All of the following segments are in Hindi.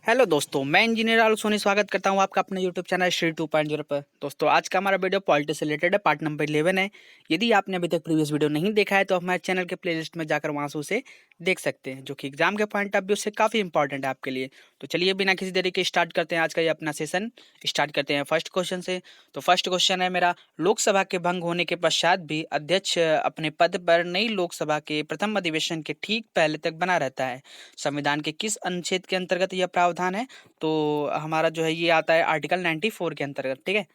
हेलो दोस्तों, मैं इंजीनियर आलोक सोनी स्वागत करता हूं आपका अपने यूट्यूब चैनल श्री 2.0 पर। दोस्तों, आज का हमारा वीडियो पॉलिटिक्स से रिलेटेड है, पार्ट नंबर 11 है। यदि आपने अभी तक प्रीवियस वीडियो नहीं देखा है तो हमारे चैनल के प्लेलिस्ट में जाकर वहां से उसे देख सकते हैं, जो कि एग्जाम के पॉइंट ऑफ व्यू से काफ़ी इंपॉर्टेंट है आपके लिए। तो चलिए बिना किसी देरी के स्टार्ट करते हैं आज का ये अपना सेशन। स्टार्ट करते हैं फर्स्ट क्वेश्चन से। तो फर्स्ट क्वेश्चन है मेरा, लोकसभा के भंग होने के पश्चात भी अध्यक्ष अपने पद पर नई लोकसभा के प्रथम अधिवेशन के ठीक पहले तक बना रहता है। संविधान के किस अनुच्छेद के अंतर्गत यह प्रावधान है? तो हमारा जो है ये आता है आर्टिकल 94 के अंतर्गत। ठीक है,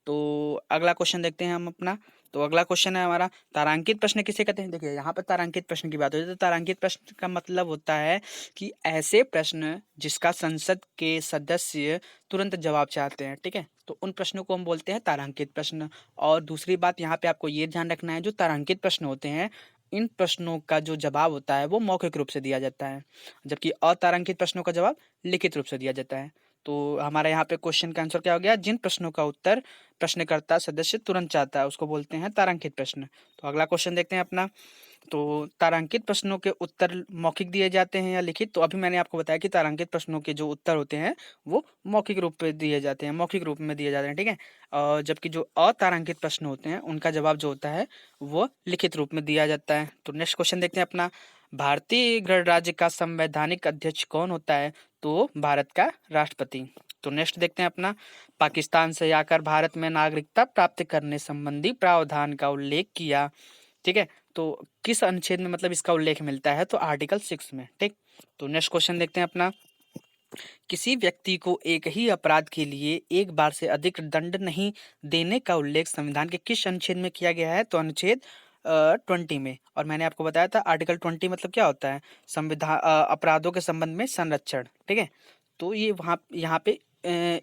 तो अगला क्वेश्चन देखते हैं हम अपना। तो अगला क्वेश्चन है हमारा, तारांकित प्रश्न किसे कहते हैं? देखिए यहाँ पर तारांकित प्रश्न की बात होती है, तो तारांकित प्रश्न का मतलब होता है कि ऐसे प्रश्न जिसका संसद के सदस्य तुरंत जवाब चाहते हैं। ठीक है, तो उन प्रश्नों को हम बोलते हैं तारांकित प्रश्न। और दूसरी बात यहाँ पे आपको ये ध्यान रखना है, जो तारांकित प्रश्न होते हैं इन प्रश्नों का जो जवाब होता है वो मौखिक रूप से दिया जाता है, जबकि अतारांकित प्रश्नों का जवाब लिखित रूप से दिया जाता है। तो हमारे यहाँ पे क्वेश्चन का आंसर क्या हो गया? जिन प्रश्नों का उत्तर प्रश्नकर्ता सदस्य तुरंत चाहता है उसको बोलते हैं तारांकित प्रश्न। तो अगला क्वेश्चन देखते हैं अपना। तो तारांकित प्रश्नों के उत्तर मौखिक दिए जाते हैं या लिखित? तो अभी मैंने आपको बताया कि तारांकित प्रश्नों के जो उत्तर होते हैं वो मौखिक रूप पे दिए जाते हैं, मौखिक रूप में दिए जाते हैं। ठीक है, और जबकि जो अतारांकित प्रश्न होते हैं उनका जवाब जो होता है वो लिखित रूप में दिया जाता है। तो नेक्स्ट क्वेश्चन देखते हैं अपना, भारतीय गणराज्य का संवैधानिक अध्यक्ष कौन होता है? तो भारत का राष्ट्रपति। तो नेक्स्ट देखते हैं अपना, पाकिस्तान से आकर भारत में नागरिकता प्राप्त करने संबंधी प्रावधान का उल्लेख किया। ठीक है, तो किस अनुच्छेद में मतलब इसका उल्लेख मिलता है? तो आर्टिकल 6 में। ठीक, तो नेक्स्ट क्वेश्चन देखते हैं अपना, किसी व्यक्ति को एक ही अपराध के लिए एक बार से अधिक दंड नहीं देने का उल्लेख संविधान के किस अनुच्छेद में किया गया है? तो अनुच्छेद 20 में। और मैंने आपको बताया था आर्टिकल 20 मतलब क्या होता है? संविधान अपराधों के संबंध में संरक्षण। ठीक है, तो ये वहाँ यहाँ पे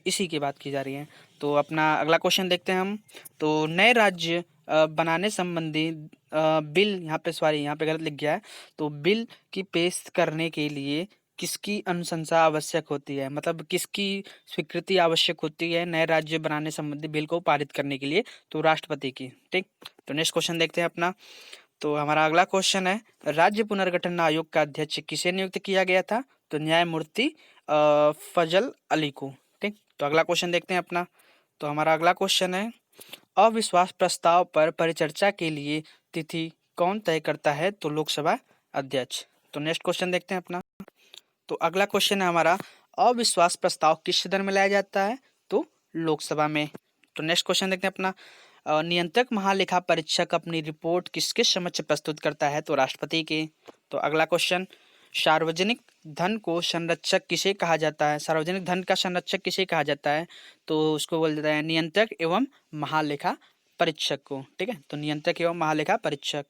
इसी की बात की जा रही है। तो अपना अगला क्वेश्चन देखते हैं हम। तो नए राज्य बनाने संबंधी बिल, यहाँ पे सॉरी यहाँ पे गलत लिख गया है। तो बिल की पेश करने के लिए किसकी अनुशंसा आवश्यक होती है? मतलब किसकी स्वीकृति आवश्यक होती है नए राज्य बनाने संबंधी बिल को पारित करने के लिए? तो राष्ट्रपति की। ठीक, तो नेक्स्ट क्वेश्चन देखते हैं अपना। तो हमारा अगला क्वेश्चन है, राज्य पुनर्गठन आयोग का अध्यक्ष किसे नियुक्त किया गया था? तो न्यायमूर्ति फजल अली को। ठीक, तो अगला क्वेश्चन देखते हैं अपना। तो हमारा अगला क्वेश्चन है, अविश्वास प्रस्ताव पर परिचर्चा के लिए तिथि कौन तय करता है? तो लोकसभा अध्यक्ष। तो नेक्स्ट क्वेश्चन देखते हैं अपना। तो अगला क्वेश्चन है हमारा, अविश्वास प्रस्ताव किस सदन में लाया जाता है? तो लोकसभा में। तो नेक्स्ट क्वेश्चन देखते हैं अपना, नियंत्रक महालेखा परीक्षक अपनी रिपोर्ट किसके समक्ष प्रस्तुत करता है? तो राष्ट्रपति के। तो अगला क्वेश्चन, सार्वजनिक धन को संरक्षक किसे कहा जाता है? सार्वजनिक धन का संरक्षक किसे कहा जाता है? तो उसको बोल देता है नियंत्रक एवं महालेखा परीक्षक को। ठीक है, तो नियंत्रक एवं महालेखा परीक्षक।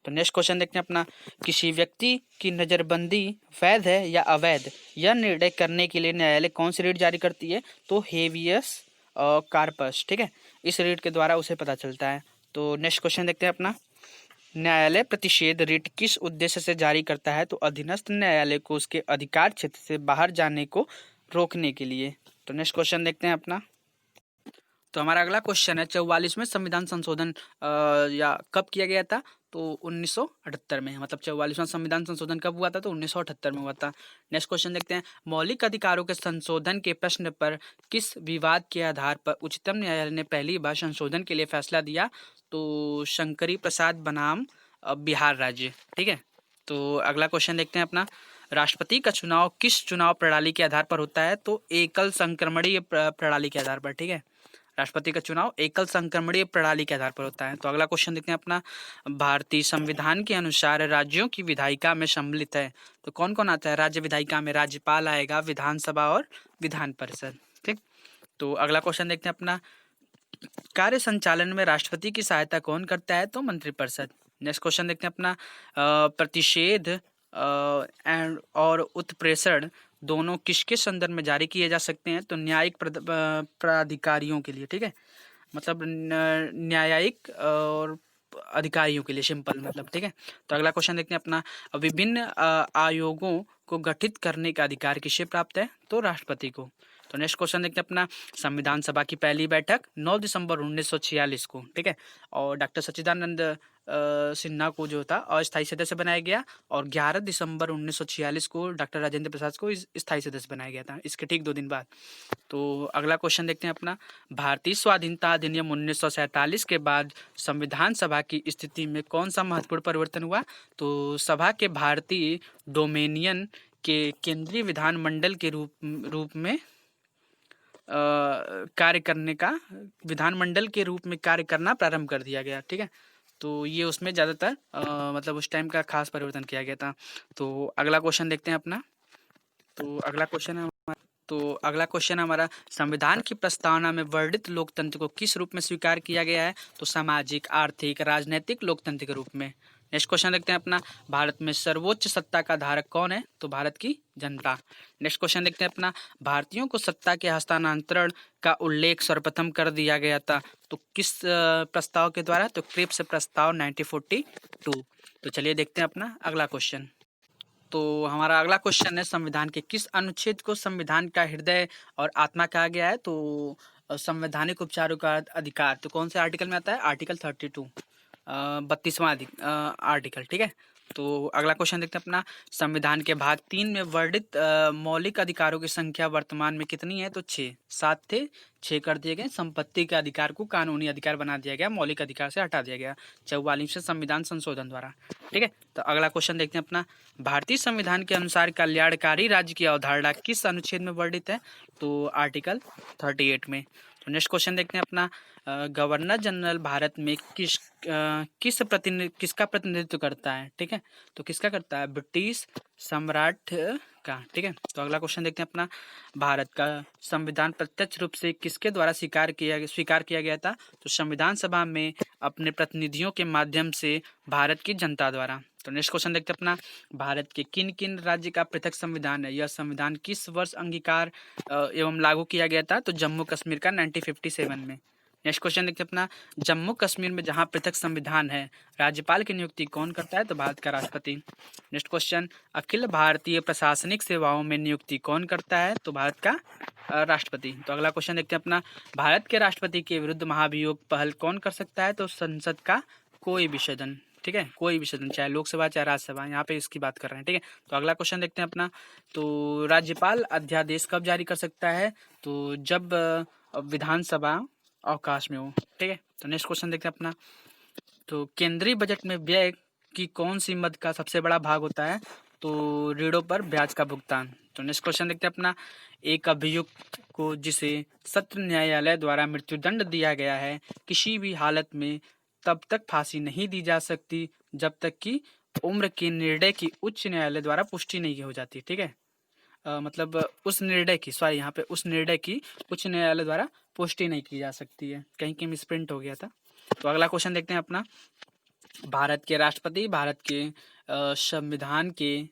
तो नेक्स्ट क्वेश्चन देखते हैं अपना, किसी व्यक्ति की नज़रबंदी वैध है या अवैध, यह निर्णय करने के लिए न्यायालय कौन सी रीट जारी करती है? तो हेवियस कार्पस। ठीक है, इस रीट के द्वारा उसे पता चलता है। तो नेक्स्ट क्वेश्चन देखते हैं अपना, न्यायालय प्रतिषेध रीट किस उद्देश्य से जारी करता है? तो अधीनस्थ न्यायालय को उसके अधिकार क्षेत्र से बाहर जाने को रोकने के लिए। तो नेक्स्ट क्वेश्चन देखते हैं अपना। तो हमारा अगला क्वेश्चन है, 44वें संविधान संशोधन या कब किया गया था? तो 1978 में। मतलब 44वां संविधान संशोधन कब हुआ था? तो 1978 में हुआ था। नेक्स्ट क्वेश्चन देखते हैं, मौलिक अधिकारों के संशोधन के प्रश्न पर किस विवाद के आधार पर उच्चतम न्यायालय ने पहली बार संशोधन के लिए फैसला दिया? तो शंकरी प्रसाद बनाम बिहार राज्य। ठीक है, तो अगला क्वेश्चन देखते हैं अपना, राष्ट्रपति का चुनाव किस चुनाव प्रणाली के आधार पर होता है? तो एकल संक्रमणीय प्रणाली के आधार पर। ठीक है, राष्ट्रपति का चुनाव एकल संक्रमणीय प्रणाली के आधार पर होता है। तो अगला क्वेश्चन देखते हैं अपना, भारतीय संविधान के अनुसार राज्यों की विधायिका में सम्मिलित है। तो कौन कौन आता है राज्य विधायिका में? राज्यपाल आएगा, विधानसभा और विधान परिषद। ठीक, तो अगला क्वेश्चन देखते हैं अपना, कार्य संचालन में राष्ट्रपति की सहायता कौन करता है? तो मंत्रिपरिषद। नेक्स्ट क्वेश्चन देखते हैं अपना, प्रतिषेध एंड और उत्प्रेषण दोनों किसके संदर्भ में जारी किए जा सकते हैं? तो न्यायिक प्राधिकारियों के लिए। ठीक है, मतलब न्यायिक और अधिकारियों के लिए, सिंपल मतलब। ठीक है, तो अगला क्वेश्चन देखते हैं अपना, विभिन्न आयोगों को गठित करने का अधिकार किसे प्राप्त है? तो राष्ट्रपति को। तो नेक्स्ट क्वेश्चन देखते हैं अपना, संविधान सभा की पहली बैठक 9 दिसंबर 1946 को। ठीक है, और डॉक्टर सच्चिदानंद सिन्हा को जो था अस्थायी सदस्य बनाया गया, और 11 दिसंबर 1946 को डॉक्टर राजेंद्र प्रसाद को स्थायी सदस्य बनाया गया था, इसके ठीक 2 दिन बाद। तो अगला क्वेश्चन देखते हैं अपना, भारतीय स्वाधीनता अधिनियम 1947 के बाद संविधान सभा की स्थिति में कौन सा महत्वपूर्ण परिवर्तन हुआ? तो सभा के भारतीय डोमेनियन के केंद्रीय विधानमंडल के रूप में कार्य करने का, विधानमंडल के रूप में कार्य करना प्रारंभ कर दिया गया। ठीक है, तो ये उसमें ज़्यादातर मतलब उस टाइम का खास परिवर्तन किया गया था। तो अगला क्वेश्चन देखते हैं अपना। तो अगला क्वेश्चन हमारा, संविधान की प्रस्तावना में वर्णित लोकतंत्र को किस रूप में स्वीकार किया गया है? तो सामाजिक, आर्थिक, राजनीतिक लोकतंत्र के रूप में। नेक्स्ट क्वेश्चन देखते हैं अपना, भारत में सर्वोच्च सत्ता का धारक कौन है? तो भारत की जनता। नेक्स्ट क्वेश्चन देखते हैं अपना, भारतीयों को सत्ता के हस्तांतरण का उल्लेख सर्वप्रथम कर दिया गया था तो किस प्रस्ताव के द्वारा? तो क्रिप्स प्रस्ताव 1942। तो चलिए देखते हैं अपना अगला क्वेश्चन। तो हमारा अगला क्वेश्चन है, संविधान के किस अनुच्छेद को संविधान का हृदय और आत्मा कहा गया है? तो संवैधानिक उपचारों का अधिकार, तो कौन से आर्टिकल में आता है? आर्टिकल 32, 32वां आर्टिकल। ठीक है, तो अगला क्वेश्चन देखते हैं अपना, संविधान के भाग 3 में वर्णित मौलिक अधिकारों की संख्या वर्तमान में कितनी है? तो 6, 7 थे, 6 कर दिए गए। संपत्ति के अधिकार को कानूनी अधिकार बना दिया गया, मौलिक अधिकार से हटा दिया गया 44वें संविधान संशोधन द्वारा। ठीक है, तो अगला क्वेश्चन देखते हैं अपना, भारतीय संविधान के अनुसार कल्याणकारी राज्य की अवधारणा किस अनुच्छेद में वर्णित है? तो आर्टिकल 38 में। तो नेक्स्ट क्वेश्चन देखते हैं अपना, गवर्नर जनरल भारत में किसका प्रतिनिधित्व करता है? ठीक है, तो किसका करता है? ब्रिटिश सम्राट का। ठीक है, तो अगला क्वेश्चन देखते हैं अपना, भारत का संविधान प्रत्यक्ष रूप से किसके द्वारा स्वीकार किया गया था? तो संविधान सभा में अपने प्रतिनिधियों के माध्यम से भारत की जनता द्वारा। तो नेक्स्ट क्वेश्चन देखते हैं अपना, भारत के किन किन राज्य का पृथक संविधान है? यह संविधान किस वर्ष अंगीकार एवं लागू किया गया था? तो जम्मू कश्मीर का 1957 में। नेक्स्ट क्वेश्चन देखते हैं अपना, जम्मू कश्मीर में जहां पृथक संविधान है, राज्यपाल की नियुक्ति कौन करता है? तो भारत का राष्ट्रपति। नेक्स्ट क्वेश्चन, अखिल भारतीय प्रशासनिक सेवाओं में नियुक्ति कौन करता है? तो भारत का राष्ट्रपति। तो अगला क्वेश्चन देखते हैं अपना, भारत के राष्ट्रपति के विरुद्ध महाभियोग पहल कौन कर सकता है? तो संसद का कोई भी सदन। ठीक है, कोई भी सदन, चाहे लोकसभा चाहे राज्यसभा, यहाँ पे इसकी बात कर रहे हैं। ठीक है, तो अगला क्वेश्चन देखते हैं अपना, तो राज्यपाल अध्यादेश कब जारी कर सकता है? तो जब विधानसभा अवकाश में हो। ठीक है, तो नेक्स्ट क्वेश्चन देखते हैं अपना, तो केंद्रीय बजट में व्यय की कौन सी मद का सबसे बड़ा भाग होता है? तो ऋणों पर ब्याज का भुगतान। तो नेक्स्ट क्वेश्चन देखते हैं अपना, एक अभियुक्त को जिसे सत्र न्यायालय द्वारा मृत्युदंड दिया गया है, किसी भी हालत में तब तक फांसी नहीं दी जा सकती जब तक कि उम्र के निर्णय की उच्च न्यायालय द्वारा पुष्टि नहीं हो जाती। ठीक है, मतलब उस निर्णय की, सॉरी यहाँ पे उस निर्णय की उच्च न्यायालय द्वारा पुष्टि नहीं की जा सकती है, कहीं मिसप्रिंट हो गया था। तो अगला क्वेश्चन देखते हैं अपना, भारत के राष्ट्रपति भारत के संविधान के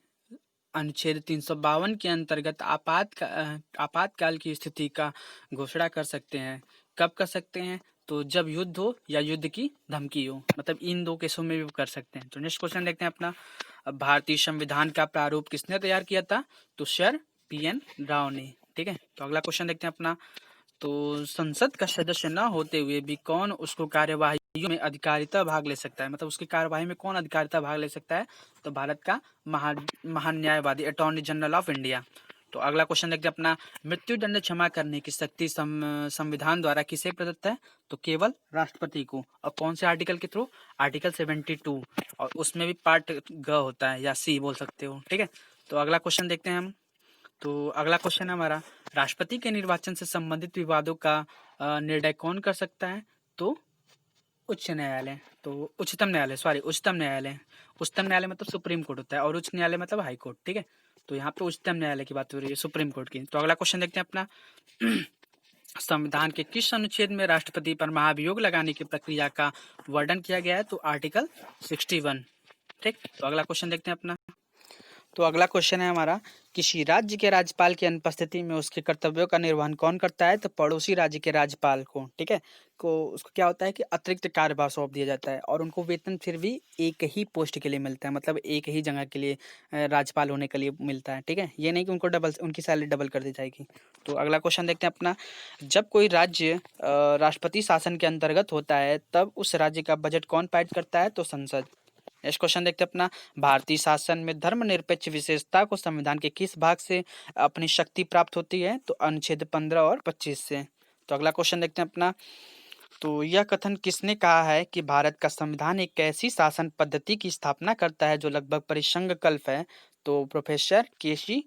अनुच्छेद 352 के अंतर्गत आपातकाल की स्थिति का घोषणा कर सकते हैं। कब कर सकते हैं? तो जब युद्ध हो या युद्ध की धमकी हो, मतलब इन दो केसों में भी कर सकते हैं। तो नेक्स्ट क्वेश्चन देखते हैं अपना, भारतीय संविधान का प्रारूप किसने तैयार किया था? तो सर PN राव ने। ठीक है, तो अगला क्वेश्चन देखते हैं अपना, तो संसद का सदस्य न होते हुए भी कौन उसको कार्यवाही में अधिकारिता भाग ले सकता है? मतलब उसकी कार्यवाही में कौन अधिकारिता भाग ले सकता है? तो भारत का महान्यायवादी, अटॉर्नी जनरल ऑफ इंडिया। तो अगला क्वेश्चन देखते हैं अपना, मृत्युदंड क्षमा करने की शक्ति संविधान द्वारा किसे प्रदत्त है? तो केवल राष्ट्रपति को। और कौन से आर्टिकल के थ्रू? आर्टिकल 72, और उसमें भी पार्ट ग होता है या C बोल सकते हो। ठीक है, तो अगला क्वेश्चन देखते हैं हम। तो अगला क्वेश्चन है हमारा, राष्ट्रपति के निर्वाचन से संबंधित विवादों का निर्णय कौन कर सकता है? तो उच्च न्यायालय। तो उच्चतम न्यायालय, सॉरी उच्चतम न्यायालय। उच्चतम न्यायालय मतलब सुप्रीम कोर्ट होता है, और उच्च न्यायालय मतलब हाई कोर्ट। ठीक है, तो यहाँ पे उच्चतम न्यायालय की बात हो रही है, सुप्रीम कोर्ट की। तो अगला क्वेश्चन देखते हैं अपना, संविधान के किस अनुच्छेद में राष्ट्रपति पर महाभियोग लगाने की प्रक्रिया का वर्णन किया गया है? तो आर्टिकल 61। ठीक, तो अगला क्वेश्चन देखते हैं अपना, तो अगला क्वेश्चन है हमारा, किसी राज्य के राज्यपाल की अनुपस्थिति में उसके कर्तव्यों का निर्वहन कौन करता है? तो पड़ोसी राज्य के राज्यपाल को, ठीक है, को उसको क्या होता है कि अतिरिक्त कार्यभार सौंप दिया जाता है और उनको वेतन फिर भी एक ही पोस्ट के लिए मिलता है, मतलब एक ही जगह के लिए राज्यपाल होने के लिए मिलता है, ठीक है, ये नहीं कि उनको डबल उनकी सैलरी डबल कर दी जाएगी। तो अगला क्वेश्चन देखते हैं अपना, जब कोई राज्य राष्ट्रपति शासन के अंतर्गत होता है तब उस राज्य का बजट कौन पारित करता है? तो संसद। नेक्स्ट क्वेश्चन देखते हैं अपना, भारतीय शासन में धर्मनिरपेक्ष विशेषता को संविधान के किस भाग से अपनी शक्ति प्राप्त होती है? तो अनुच्छेद 15 और 25 से। तो अगला क्वेश्चन देखते हैं अपना, तो यह कथन किसने कहा है कि भारत का संविधान एक ऐसी शासन पद्धति की स्थापना करता है जो लगभग परिसंघकल्प है? तो प्रोफेसर केसी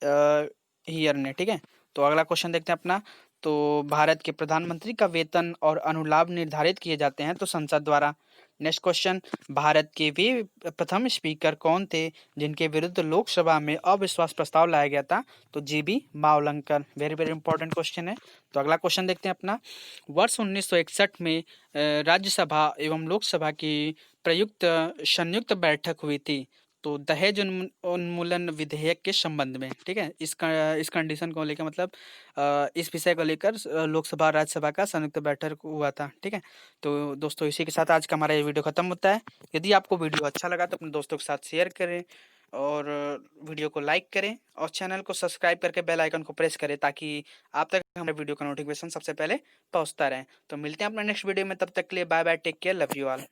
हियर ने, ठीक है। तो अगला क्वेश्चन देखते हैं अपना, तो भारत के प्रधानमंत्री का वेतन और अनुलाभ निर्धारित किए जाते हैं तो संसद द्वारा। नेक्स्ट क्वेश्चन, भारत के वे प्रथम स्पीकर कौन थे जिनके विरुद्ध लोकसभा में अविश्वास प्रस्ताव लाया गया था? तो GB Mavalankar. Very very important question है। तो अगला क्वेश्चन देखते हैं अपना, वर्ष 1961 में राज्यसभा एवं लोकसभा की प्रयुक्त संयुक्त बैठक हुई थी तो दहेज उन्मूलन विधेयक के संबंध में, ठीक है, इस कंडीशन को लेकर, मतलब इस विषय को लेकर लोकसभा और राज्यसभा का संयुक्त बैठक हुआ था, ठीक है। तो दोस्तों इसी के साथ आज का हमारा ये वीडियो खत्म होता है। यदि आपको वीडियो अच्छा लगा तो अपने दोस्तों के साथ शेयर करें और वीडियो को लाइक करें और चैनल को सब्सक्राइब करके बेल आइकन को प्रेस करें ताकि आप तक हमारे वीडियो का नोटिफिकेशन सबसे पहले पहुंचता रहे। तो मिलते हैं अपने नेक्स्ट वीडियो में, तब तक के लिए bye bye, take care, love you all.